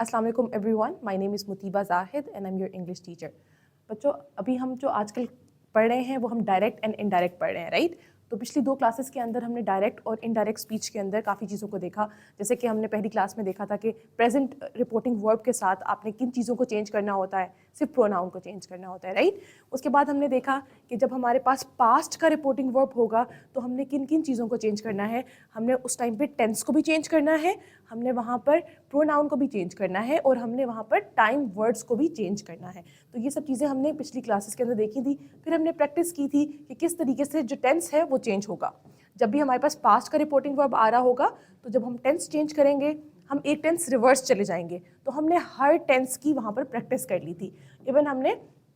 अस्सलाम वालेकुम everyone, my name is Mutiba Zahid and I am your English teacher. बच्चों, अभी हम जो आजकल पढ़ रहे हैं वो हम डायरेक्ट एंड इनडायरेक्ट पढ़ रहे हैं, राइट? तो पिछली 2 क्लासेस के अंदर हमने डायरेक्ट और इनडायरेक्ट स्पीच के अंदर काफ़ी चीज़ों को देखा। जैसे कि हमने पहली क्लास में देखा था कि प्रेजेंट रिपोर्टिंग वर्ब के साथ आपने किन चीज़ों को चेंज करना होता है, सिर्फ प्रोनाउन को चेंज करना होता है, राइट? उसके बाद हमने देखा कि जब हमारे पास पास्ट का रिपोर्टिंग वर्ब होगा तो हमने किन किन चीज़ों को चेंज करना है। हमने उस टाइम पे टेंस को भी चेंज करना है, हमने वहाँ पर प्रोनाउन को भी चेंज करना है और हमने वहाँ पर टाइम वर्ड्स को भी चेंज करना है। तो ये सब चीज़ें हमने पिछली क्लासेस के अंदर देखी थी। फिर हमने प्रैक्टिस की थी कि किस तरीके से जो टेंस है वो चेंज होगा। जब भी हमारे पास पास्ट का रिपोर्टिंग वर्ब आ रहा होगा तो जब हम टेंस चेंज करेंगे हम एक टेंस रिवर्स चले जाएंगे। तो हमने हर टेंस की वहाँ पर प्रैक्टिस कर ली थी। इवन हमने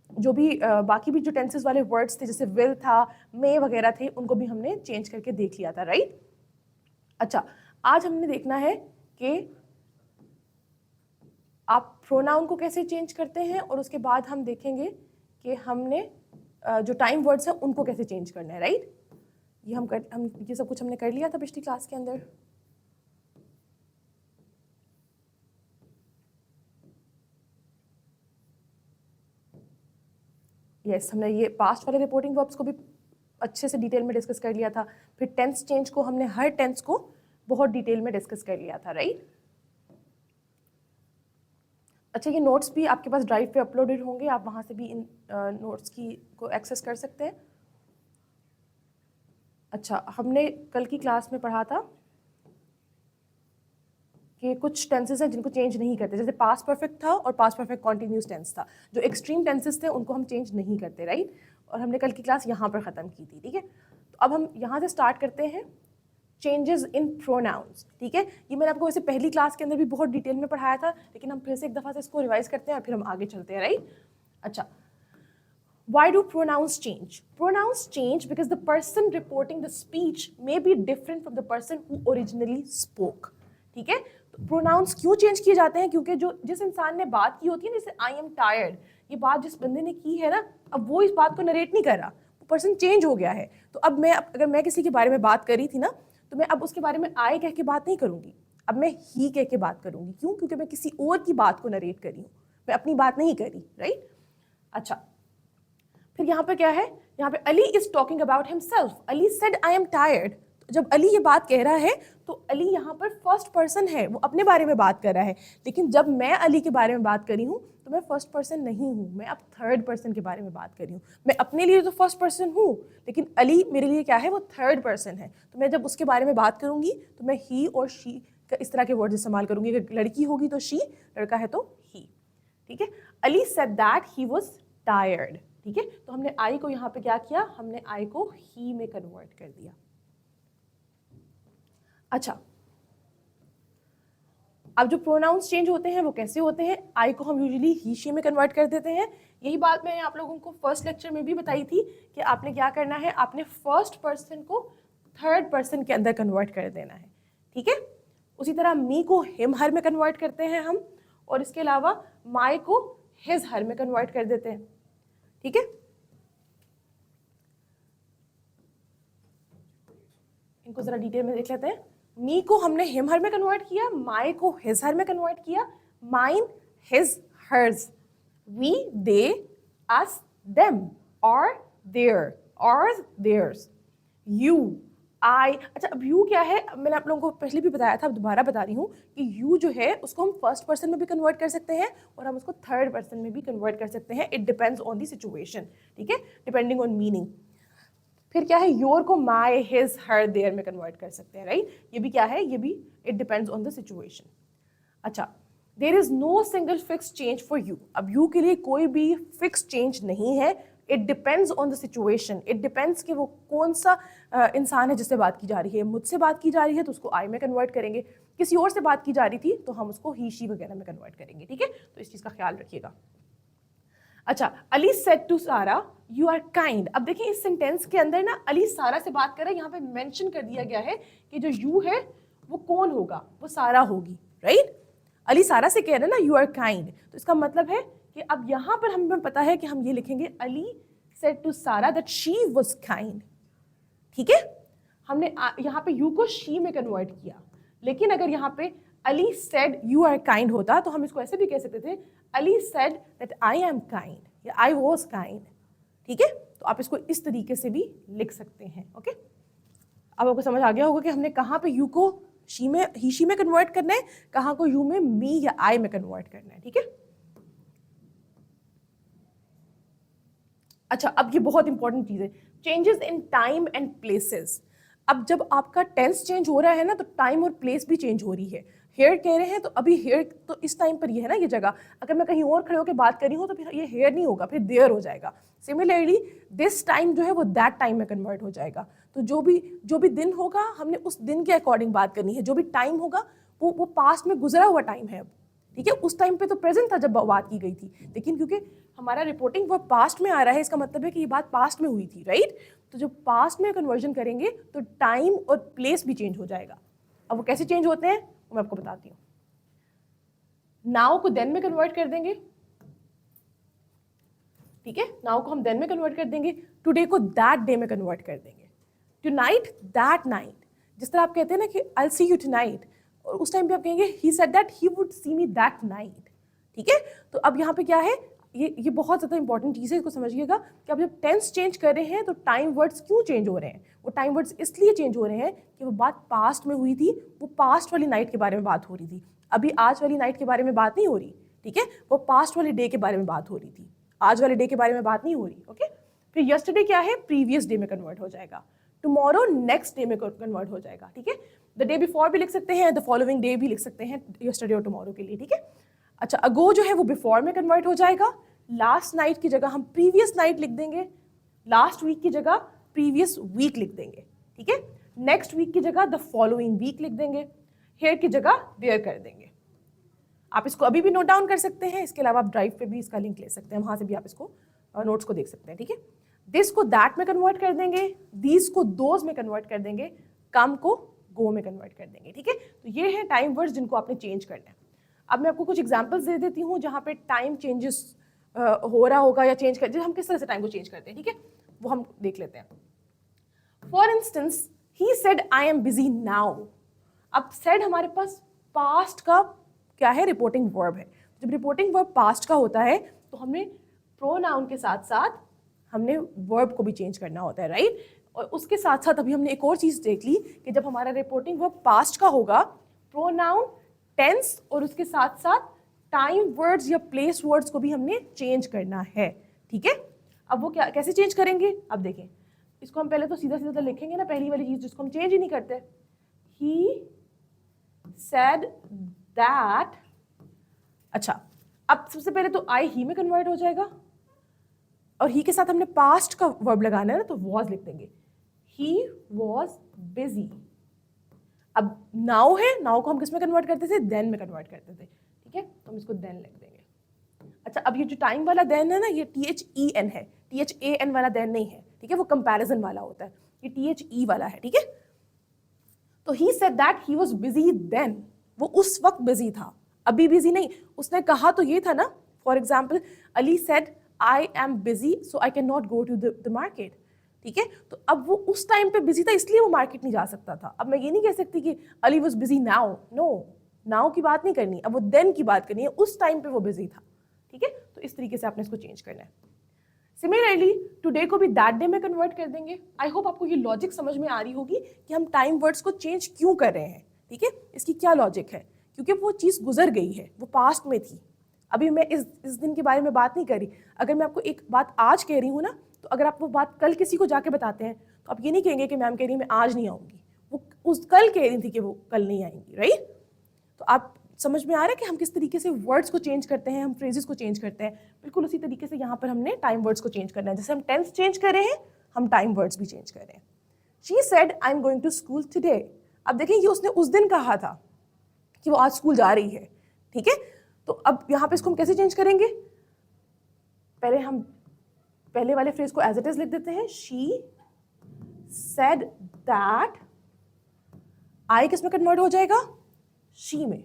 जो भी बाकी भी जो टेंसेस वाले वर्ड्स थे जैसे विल था, मे वगैरह थे, उनको भी हमने चेंज करके देख लिया था, राइट? अच्छा, आज हमने देखना है कि आप प्रोनाउन को कैसे चेंज करते हैं और उसके बाद हम देखेंगे कि हमने जो टाइम वर्ड्स हैं उनको कैसे चेंज करना है, राइट? हम ये सब कुछ हमने कर लिया था पिछली क्लास के अंदर। यस, हमने ये पास्ट वाले रिपोर्टिंग वर्ब्स को भी अच्छे से डिटेल में डिस्कस कर लिया था। फिर टेंस चेंज को हमने हर टेंस को बहुत डिटेल में डिस्कस कर लिया था, राइट? अच्छा, ये नोट्स भी आपके पास ड्राइव पे अपलोडेड होंगे, आप वहाँ से भी इन नोट्स को एक्सेस कर सकते हैं। अच्छा, हमने कल की क्लास में पढ़ा था कि कुछ टेंसेस हैं जिनको चेंज नहीं करते, जैसे पास्ट परफेक्ट था और पास्ट परफेक्ट कॉन्टिन्यूस टेंस था। जो एक्सट्रीम टेंसेस थे उनको हम चेंज नहीं करते, राइट? और हमने कल की क्लास यहाँ पर ख़त्म की थी, ठीक है? तो अब हम यहाँ से स्टार्ट करते हैं चेंजेस इन प्रोनाउंस, ठीक है? ये मैंने आपको वैसे पहली क्लास के अंदर भी बहुत डिटेल में पढ़ाया था, लेकिन हम फिर से एक दफ़ा से इसको रिवाइज करते हैं और फिर हम आगे चलते हैं, राइट? अच्छा, why do pronouns change? Pronouns change because the person reporting the speech may be different from the person who originally spoke, ठीक है? तो प्रोनाउंस क्यों चेंज किए जाते हैं? क्योंकि जो जिस इंसान ने बात की होती है ना, जैसे आई एम टायर्ड, ये बात जिस बंदे ने की है ना, अब वो इस बात को नरेट नहीं कर रहा, वो पर्सन चेंज हो गया है। तो अब अगर मैं किसी के बारे में बात करी थी ना, तो मैं अब उसके बारे में आई कह के बात नहीं करूंगी, अब मैं ही कह के बात करूंगी। क्यों? क्योंकि मैं किसी और की बात को नरेट करी हूँ, मैं अपनी बात नहीं करी, राइट? अच्छा, फिर यहाँ पे क्या है? यहाँ पे Ali is talking about himself. Ali said I am tired. जब अली ये बात कह रहा है तो अली यहाँ पर फर्स्ट पर्सन है, वो अपने बारे में बात कर रहा है। लेकिन जब मैं अली के बारे में बात करी हूँ तो मैं फर्स्ट पर्सन नहीं हूँ, मैं अब थर्ड पर्सन के बारे में बात करी हूँ। मैं अपने लिए तो फर्स्ट पर्सन हूँ, लेकिन अली मेरे लिए क्या है? वो थर्ड पर्सन है। तो मैं जब उसके बारे में बात करूँगी तो मैं ही और शी का इस तरह के वर्ड इस्तेमाल करूँगी। अगर लड़की होगी तो शी, लड़का है तो ही, ठीक है? Ali said that he was tired, ठीक है? तो हमने आई को यहाँ पे क्या किया? हमने आई को ही में कन्वर्ट कर दिया। अच्छा, अब जो प्रोनाउंस चेंज होते हैं वो कैसे होते हैं? आई को हम यूजुअली ही शी में कन्वर्ट कर देते हैं। यही बात मैंने आप लोगों को फर्स्ट लेक्चर में भी बताई थी कि आपने क्या करना है, आपने फर्स्ट पर्सन को थर्ड पर्सन के अंदर कन्वर्ट कर देना है, ठीक है? उसी तरह मी को हिम हर में कन्वर्ट करते हैं हम, और इसके अलावा माई को हिज हर में कन्वर्ट कर देते हैं, ठीक है? इनको जरा डिटेल में देख लेते हैं। मी को हमने हिम हर में कन्वर्ट किया, माई को हिज हर में कन्वर्ट किया, mine his hers, we they us them, our their और देयर्स, यू आई। अच्छा, अब यू क्या है? मैंने आप लोगों को पहले भी बताया था, अब दोबारा बता रही हूँ कि यू जो है उसको हम फर्स्ट पर्सन में भी कन्वर्ट कर सकते हैं और हम उसको थर्ड पर्सन में भी कन्वर्ट कर सकते हैं। It depends on the situation, ठीक है? Depending on meaning. फिर क्या है? योर को माई हिज हर देयर में कन्वर्ट कर सकते हैं, राइट? ये भी क्या है? ये भी it depends on the situation. अच्छा, there is no single fix change for you. अब यू के लिए कोई भी फिक्स चेंज नहीं है। It depends on the situation. It depends कि वो कौन सा इंसान है जिससे बात की जा रही है। मुझसे बात की जा रही है तो उसको आई में कन्वर्ट करेंगे, किसी और से बात की जा रही थी तो हम उसको ही शी वगैरह में कन्वर्ट करेंगे, ठीक है? तो इस चीज़ का ख्याल रखिएगा। अच्छा, अली सेड टू सारा यू आर काइंड। अब देखिए इस सेंटेंस के अंदर ना अली सारा से बात कर रहा है, यहाँ पे मेंशन कर दिया गया है कि जो यू है वो कौन होगा? वो सारा होगी, राइट? अली सारा से कह रहे हैं ना यू आर काइंड, तो इसका मतलब है कि अब यहाँ पर हमें पता है कि हम ये लिखेंगे अली सेड टू सारा दैट शी वाज काइंड, ठीक है? हमने यहाँ पे यू को शी में कन्वर्ट किया, लेकिन अगर यहाँ पे Ali said you are kind होता तो हम इसको ऐसे भी कह सकते थे, Ali said that I am kind या आई वॉज काइंड। ठीक है, तो आप इसको इस तरीके से भी लिख सकते हैं। ओके, अब आपको समझ आ गया होगा कि हमने कहाँ पे यू को शी में, ही शी में कन्वर्ट करना है, कहाँ को यू में मी या आई में कन्वर्ट करना है। ठीक है, अच्छा, अब ये बहुत इंपॉर्टेंट चीज है, changes in time and places. अब जब आपका टेंस चेंज हो रहा है ना, तो टाइम और प्लेस भी चेंज हो रही है। हेयर कह रहे हैं तो अभी हेयर तो इस टाइम पर ये है ना, ये जगह, अगर मैं कहीं और खड़े होकर बात कर रही हूँ तो फिर ये हेयर नहीं होगा, फिर देयर हो जाएगा। सिमिलरली दिस टाइम जो है वो दैट टाइम में कन्वर्ट हो जाएगा। तो जो भी दिन होगा हमने उस दिन के अकॉर्डिंग बात करनी है, जो भी टाइम होगा वो पास्ट में गुजरा हुआ टाइम है अब। ठीक है, उस टाइम पे तो प्रेजेंट था जब बात की गई थी, लेकिन क्योंकि हमारा रिपोर्टिंग वो पास्ट में आ रहा है, इसका मतलब है कि ये बात पास्ट में हुई थी, राइट। तो जब पास्ट में कन्वर्जन करेंगे तो टाइम और प्लेस भी चेंज हो जाएगा। अब वो कैसे चेंज होते हैं वो मैं आपको बताती हूँ। नाउ को देन में कन्वर्ट कर देंगे। ठीक है, नाउ को हम देन में कन्वर्ट कर देंगे, टुडे को दैट डे में कन्वर्ट कर देंगे, टुनाइट दैट नाइट। जिस तरह आप कहते हैं ना कि आई सी यू टुनाइट, और उस टाइम पे आप कहेंगे ही said that he would see me that night. ठीक है, तो अब यहाँ पे क्या है, ये बहुत ज़्यादा इंपॉर्टेंट चीज़ है, इसको समझिएगा कि अब जब टेंस चेंज कर रहे हैं तो टाइम वर्ड्स क्यों चेंज हो रहे हैं। वो टाइम वर्ड्स इसलिए चेंज हो रहे हैं कि वो बात पास्ट में हुई थी, वो पास्ट वाली नाइट के बारे में बात हो रही थी, अभी आज वाली नाइट के बारे में बात नहीं हो रही। ठीक है, वो पास्ट वाले डे के बारे में बात हो रही थी, आज वाले डे के बारे में बात नहीं हो रही। ओके, फिर यस्टरडे क्या है, प्रीवियस डे में कन्वर्ट हो जाएगा, टुमारो नेक्स्ट डे में कन्वर्ट हो जाएगा। ठीक है, द डे बिफोर भी लिख सकते हैं, द फॉलोइंग डे भी लिख सकते हैं यस्टरडे और टुमारो के लिए। ठीक है, अच्छा, अगो जो है वो बिफोर में कन्वर्ट हो जाएगा, लास्ट नाइट की जगह हम प्रीवियस नाइट लिख देंगे, लास्ट वीक की जगह प्रीवियस वीक लिख देंगे। ठीक है, नेक्स्ट वीक की जगह द फॉलोइंग वीक लिख देंगे, हेयर की जगह देयर कर देंगे। आप इसको अभी भी नोट डाउन कर सकते हैं, इसके अलावा आप ड्राइव पे भी इसका लिंक ले सकते हैं, वहां से भी आप इसको नोट्स को देख सकते हैं। ठीक है, दिस को दैट में कन्वर्ट कर देंगे, दीज को दोज में कन्वर्ट कर देंगे, कम को गो में कन्वर्ट कर देंगे। ठीक है, तो ये है टाइम वर्ड्स जिनको आपने चेंज करना है। अब मैं आपको कुछ एग्जांपल्स दे देती हूँ जहाँ पे टाइम चेंजेस हो रहा होगा या चेंज कर, हम किस तरह से टाइम को चेंज करते हैं। ठीक है, वो हम देख लेते हैं। For instance, he said I am busy now. अब सेड हमारे पास पास्ट का क्या है, रिपोर्टिंग वर्ब है। जब रिपोर्टिंग वर्ब पास्ट का होता है तो हमने प्रोनाउन के साथ साथ हमने वर्ब को भी चेंज करना होता है, राइट। और उसके साथ साथ अभी हमने एक और चीज देख ली कि जब हमारा रिपोर्टिंग वर्ब पास्ट का होगा, प्रोनाउन, टेंस और उसके साथ साथ टाइम वर्ड्स या प्लेस वर्ड्स को भी हमने चेंज करना है। ठीक है, अब वो क्या, कैसे चेंज करेंगे, अब देखें। इसको हम पहले तो सीधा सीधा लिखेंगे ना, पहली वाली चीज जिसको हम चेंज ही नहीं करते, ही सेड दैट। अच्छा, अब सबसे पहले तो आई ही में कन्वर्ट हो जाएगा, और ही के साथ हमने पास्ट का वर्ब लगाना है ना, तो वॉज लिख देंगे, ही वॉज बिजी। अब नाउ है, नाउ को हम किस में कन्वर्ट करते थे, देन में कन्वर्ट करते थे। ठीक है, तो हम इसको देन लिख देंगे। अच्छा, अब ये जो टाइम वाला देन है ना, ये THEN है, THAN वाला देन नहीं है। ठीक है, वो कंपैरिजन वाला होता है, ये THE वाला है। ठीक है, तो he said that he was busy then, वो उस वक्त बिजी था, अभी बिजी नहीं। उसने कहा तो ये था ना, for example Ali said I am busy so I can not go to the market. ठीक है, तो अब वो उस टाइम पे बिजी था इसलिए वो मार्केट नहीं जा सकता था। अब मैं ये नहीं कह सकती कि Ali was busy now, no, now की बात नहीं करनी, अब वो देन की बात करनी है, उस टाइम पे वो बिजी था। ठीक है, तो इस तरीके से आपने इसको चेंज करना है। सिमिलरली टुडे को भी दैट डे में कन्वर्ट कर देंगे। आई होप आपको ये लॉजिक समझ में आ रही होगी कि हम टाइम वर्ड्स को चेंज क्यों कर रहे हैं। ठीक है, इसकी क्या लॉजिक है, क्योंकि वो चीज़ गुजर गई है, वो पास्ट में थी, अभी मैं इस दिन के बारे में बात नहीं कर रही। अगर मैं आपको एक बात आज कह रही हूँ ना, तो अगर आप वो बात कल किसी को जाके बताते हैं तो आप ये नहीं कहेंगे कि मैम कह रही है मैं आज नहीं आऊँगी, वो उस कल कह रही थी कि वो कल नहीं आएंगी, राइट। तो आप समझ में आ रहा है कि हम किस तरीके से वर्ड्स को चेंज करते हैं, हम फ्रेजेस को चेंज करते हैं। बिल्कुल उसी तरीके से यहाँ पर हमने टाइम वर्ड्स को चेंज करना है। जैसे हम टेंस चेंज कर रहे हैं, हम टाइम वर्ड्स भी चेंज कर रहे हैं। She said I am going to school today. अब देखें, ये उसने उस दिन कहा था कि वो आज स्कूल जा रही है। ठीक है, तो अब यहाँ पे इसको हम कैसे चेंज करेंगे, पहले हम पहले वाले फ्रेज को एज इट इज लिख देते हैं, शी सेड दैट, आई किस में कन्वर्ट हो जाएगा, शी में।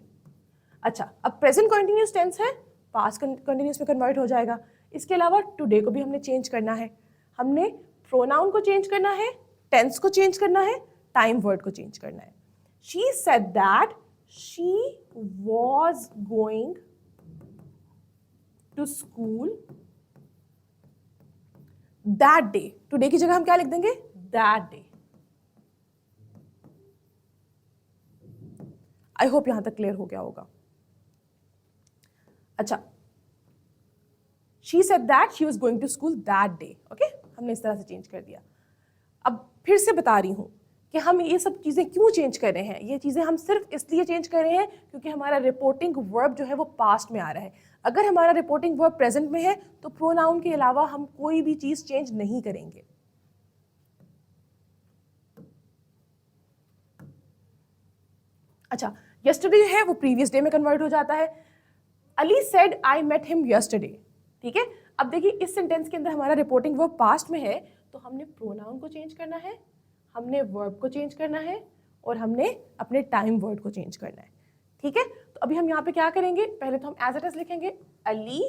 अच्छा, अब प्रेजेंट कंटिन्यूअस टेंस है, पास्ट कंटिन्यूअस में कन्वर्ट हो जाएगा। इसके अलावा टुडे को भी हमने चेंज करना है, हमने प्रोनाउन को चेंज करना है, टेंस को चेंज करना है, टाइम वर्ड को चेंज करना है। She said that she was going to school that day. Today की जगह हम क्या लिख देंगे? That day. आई होप यहां तक क्लियर हो गया होगा। अच्छा, she said that she was going to school that day. Okay, हमने इस तरह से चेंज कर दिया। अब फिर से बता रही हूं कि हम ये सब चीजें क्यों चेंज कर रहे हैं। ये चीजें हम सिर्फ इसलिए चेंज कर रहे हैं क्योंकि हमारा रिपोर्टिंग वर्ब जो है वो पास्ट में आ रहा है। अगर हमारा रिपोर्टिंग वर्ब प्रेजेंट में है तो प्रोनाउन के अलावा हम कोई भी चीज चेंज नहीं करेंगे। अच्छा, यस्टरडे है वो प्रीवियस डे में कन्वर्ट हो जाता है। Ali said I met him yesterday. ठीक है, अब देखिए इस सेंटेंस के अंदर हमारा रिपोर्टिंग वर्ब पास्ट में है तो हमने प्रोनाउन को चेंज करना है, हमने वर्ब को चेंज करना है और हमने अपने टाइम वर्ड को चेंज करना है। ठीक है, तो अभी हम यहाँ पे क्या करेंगे? पहले तो हम एज इट इज लिखेंगे अली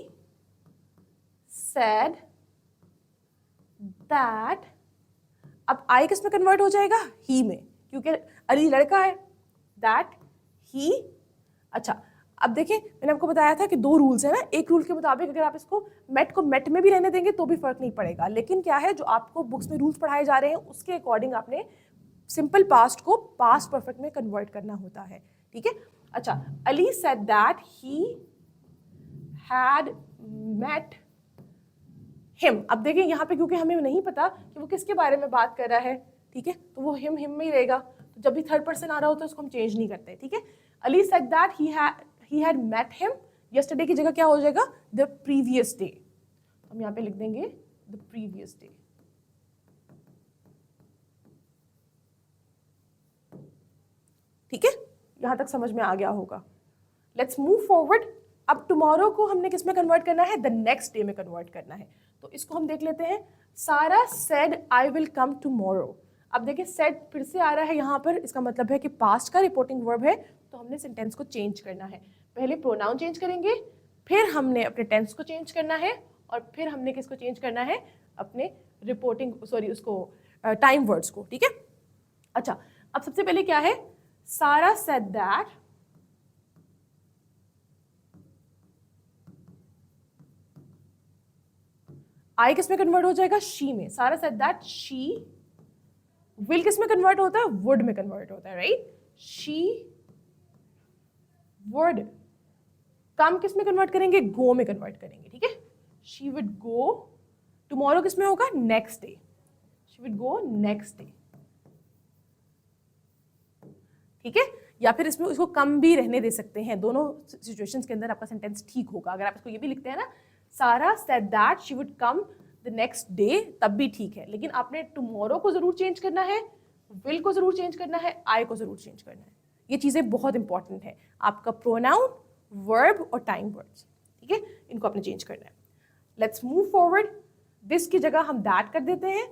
सेड दैट। अब आई किस में कन्वर्ट हो जाएगा? ही में, क्योंकि अली लड़का है। That he. अच्छा, अब देखिए मैंने आपको बताया था कि दो रूल्स है ना। एक रूल के मुताबिक अगर आप इसको मेट को मेट में भी रहने देंगे तो भी फर्क नहीं पड़ेगा, लेकिन क्या है जो आपको बुक्स में रूल्स पढ़ाए जा रहे हैं उसके अकॉर्डिंग आपने सिंपल पास्ट को पास्ट परफेक्ट में कन्वर्ट करना होता है। ठीक है, अच्छा, Ali said that he had met him. अब देखिए यहाँ पे क्योंकि हमें नहीं पता कि वो किसके बारे में बात कर रहा है, ठीक है, तो वो हिम में ही रहेगा। तो जब भी थर्ड पर्सन आ रहा होता है उसको हम चेंज नहीं करते। ठीक है, Ali said that he had met him yesterday की जगह क्या हो जाएगा? the previous day। हम यहाँ पे लिख देंगे the previous day। ठीक है, यहां तक समझ में आ गया होगा। Let's move forward. अब टुमारो को हमने किस में कन्वर्ट करना है? द नेक्स्ट डे में कन्वर्ट करना है। तो इसको हम देख लेते हैं। सारा said I will come tomorrow. अब देखिए सेड फिर से आ रहा है यहाँ पर, इसका मतलब है कि पास्ट का रिपोर्टिंग वर्ब है, तो हमने सेंटेंस को चेंज करना है। पहले प्रोनाउन चेंज करेंगे, फिर हमने अपने टेंस को चेंज करना है और फिर हमने किसको चेंज करना है? अपने रिपोर्टिंग उसको टाइम वर्ड्स को। ठीक है, अच्छा, अब सबसे पहले क्या है? सारा सेड दैट आई किस में कन्वर्ट हो जाएगा? शी में। सारा सेड दैट शी विल किस में कन्वर्ट होता है? वुड में कन्वर्ट होता है, राइट? शी वुड कम किस में कन्वर्ट करेंगे? गो में कन्वर्ट करेंगे। ठीक है, शी वुड गो। टुमारो किस में होगा? Next day. She would go next day. ठीक है, या फिर इसमें इसको कम भी रहने दे सकते हैं। दोनों सिचुएशंस के अंदर आपका सेंटेंस ठीक होगा। अगर आप इसको ये भी लिखते हैं ना, सारा said that she would come the next day, तब भी ठीक है। लेकिन आपने टुमारो को जरूर चेंज करना है, विल को जरूर चेंज करना है, आई को जरूर चेंज करना है। ये चीजें बहुत इंपॉर्टेंट है। आपका प्रोनाउन, वर्ब और टाइम वर्ड्स, ठीक है, इनको आपने चेंज करना है। Let's move forward. दिस की जगह हम दैट कर देते हैं।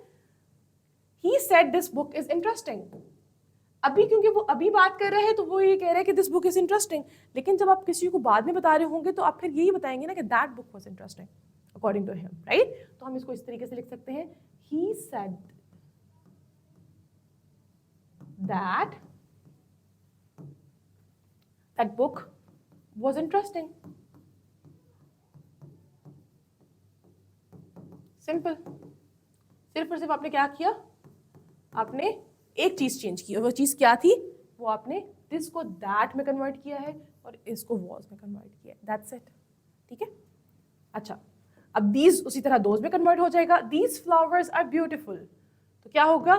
He said this book is interesting. अभी क्योंकि वो अभी बात कर रहे हैं तो वो ये कह रहे हैं कि दिस बुक इज इंटरेस्टिंग, लेकिन जब आप किसी को बाद में बता रहे होंगे तो आप फिर यही बताएंगे ना कि that book was interesting according to him, right? तो हम इसको इस तरीके से लिख सकते हैं, he said that that book was interesting. Simple. सिर्फ और सिर्फ आपने क्या किया? आपने एक चीज चेंज की, और वो चीज क्या थी? वो आपने दिस को दैट में कन्वर्ट किया है और इसको वॉज में कन्वर्ट किया है। That's it. ठीक है, अच्छा, अब दीज उसी तरह दोज में कन्वर्ट हो जाएगा। दीज फ्लावर्स आर ब्यूटिफुल, तो क्या होगा?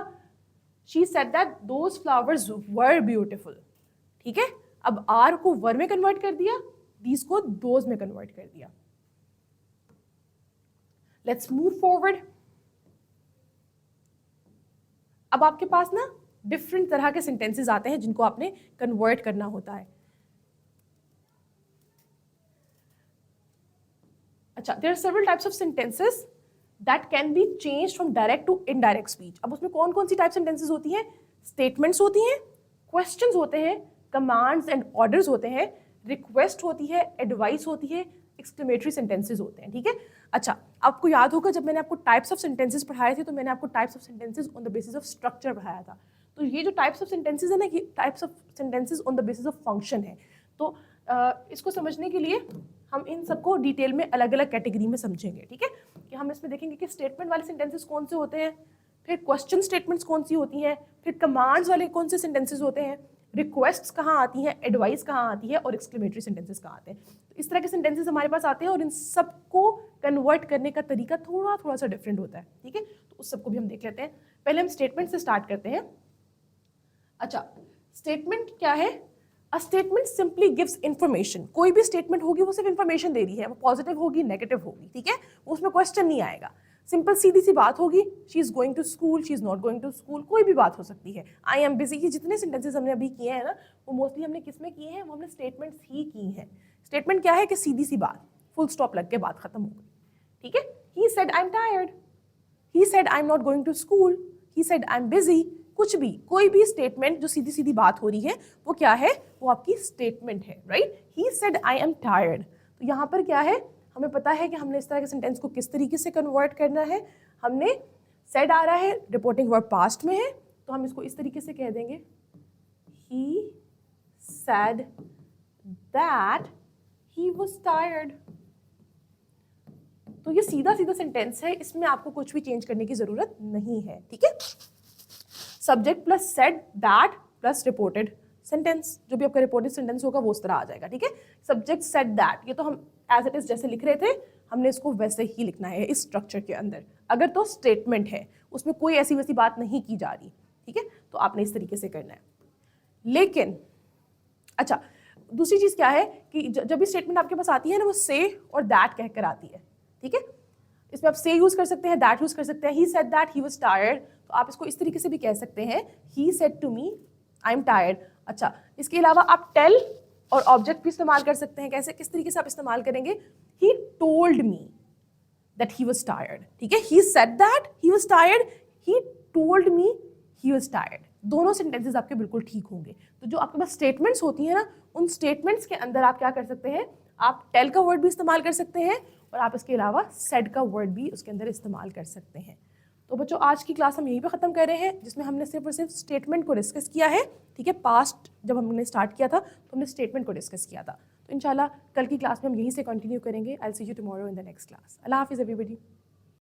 She said that those flowers were beautiful. ठीक है, अब आर को वर में कन्वर्ट कर दिया, दीज को दोज में कन्वर्ट कर दिया। Let's move forward. अब आपके पास ना डिफरेंट तरह के सेंटेंसेस आते हैं जिनको आपने कन्वर्ट करना होता है। अच्छा, there are several types of sentences that can be changed from direct to indirect speech. अब उसमें कौन कौन सी टाइप सेंटेंसेस होती हैं? स्टेटमेंट्स होती हैं, क्वेश्चंस होते हैं, कमांड्स एंड ऑर्डर्स होते हैं, रिक्वेस्ट होती है, एडवाइस होती है, एक्सक्लेमेटरी सेंटेंसेस होते हैं। ठीक है, अच्छा, आपको याद होगा जब मैंने आपको टाइप्स ऑफ सेंटेंसेस पढ़ाए थे तो मैंने आपको types of sentences on the basis of structure पढ़ाया था। तो तो ये जो टाइप्स ऑफ सेंटेंसेज है ना, ये types of sentences on the basis of function है। तो इसको समझने के लिए हम इन सबको डिटेल में अलग अलग कैटेगरी में समझेंगे, ठीक है। कि हम इसमें देखेंगे कि स्टेटमेंट वाले सेंटेंसेस कौन से होते हैं, फिर क्वेश्चन स्टेटमेंट्स कौन सी होती हैं, फिर कमांड्स वाले कौन से सेंटेंसेस होते हैं, रिक्वेस्ट्स कहाँ आती हैं, एडवाइस कहाँ आती है, और एक्सक्लेमेटरी सेंटेंसेस कहाँ आते हैं। तो इस तरह के सेंटेंसेस हमारे पास आते हैं और इन सबको कन्वर्ट करने का तरीका थोड़ा थोड़ा सा डिफरेंट होता है, ठीक है। तो उस सबको भी हम देख लेते हैं। पहले हम स्टेटमेंट से स्टार्ट करते हैं। अच्छा, स्टेटमेंट क्या है? A statement simply gives information. कोई भी स्टेटमेंट होगी वो सिर्फ इन्फॉर्मेशन दे रही है, वो पॉजिटिव होगी नेगेटिव होगी, ठीक है, उसमें क्वेश्चन नहीं आएगा। सिंपल सीधी सी बात होगी, she is going to school, she is not going to school, कोई भी बात हो सकती है। आई एम बिजी, ये जितने सेंटेंसेस हमने अभी किए हैं ना, वो मोस्टली हमने किस में किए हैं, वो हमने स्टेटमेंट्स ही की हैं। स्टेटमेंट क्या है कि सीधी सी बात, फुल स्टॉप लग के बात खत्म हो गई, ठीक है। He said I am tired, he said I am not going to school, he said I am busy. कुछ भी, कोई भी स्टेटमेंट जो सीधी सीधी बात हो रही है वो क्या है, वो आपकी स्टेटमेंट है, right. He said I am tired, तो यहाँ पर क्या है, हमें पता है कि हमने इस तरह के सेंटेंस को किस तरीके से कन्वर्ट करना है। हमने सेड आ रहा है, रिपोर्टिंग वर्ब पास्ट में है, तो हम इसको इस तरीके से कह देंगे, ही said that he was tired. तो ये सीधा सीधा सेंटेंस है, इसमें आपको कुछ भी चेंज करने की जरूरत नहीं है, ठीक है। Subject plus said that plus reported sentence, जो भी आपका रिपोर्टेड सेंटेंस होगा वो उस तरह आ जाएगा, ठीक है। सब्जेक्ट सेड दैट, ये तो हम एज इट इज जैसे लिख रहे थे, हमने इसको वैसे ही लिखना है इस स्ट्रक्चर के अंदर। अगर तो स्टेटमेंट है, उसमें कोई ऐसी वैसी बात नहीं की जा रही, ठीक है, तो आपने इस तरीके से करना है। लेकिन अच्छा, दूसरी चीज क्या है कि जब भी स्टेटमेंट आपके पास आती है ना, वो से और दैट कहकर आती है, ठीक है। इसमें आप से यूज कर सकते हैं, दैट यूज कर सकते हैं। He said that he was tired, तो आप इसको इस तरीके से भी कह सकते हैं, he said to me I am tired. अच्छा, इसके अलावा आप टेल और ऑब्जेक्ट भी इस्तेमाल कर सकते हैं। कैसे, किस तरीके से आप इस्तेमाल करेंगे, he told me that he was tired, ठीक है। He said that he was tired, he told me he was tired. दोनों सेंटेंसेस आपके बिल्कुल ठीक होंगे। तो जो आपके पास स्टेटमेंट्स होती हैं ना, उन स्टेटमेंट्स के अंदर आप क्या कर सकते हैं, आप टेल का वर्ड भी इस्तेमाल कर सकते हैं और आप इसके अलावा सेड का वर्ड भी उसके अंदर इस्तेमाल कर सकते हैं। तो बच्चों, आज की क्लास हम यहीं पे ख़त्म कर रहे हैं, जिसमें हमने सिर्फ और सिर्फ स्टेटमेंट को डिस्कस किया है, ठीक है। पास्ट जब हमने स्टार्ट किया था तो हमने स्टेटमेंट को डिस्कस किया था। तो इंशाल्लाह कल की क्लास में हम यहीं से कंटिन्यू करेंगे। I will see you tomorrow in the next class. अल्लाह हाफिज़ एवरीबॉडी।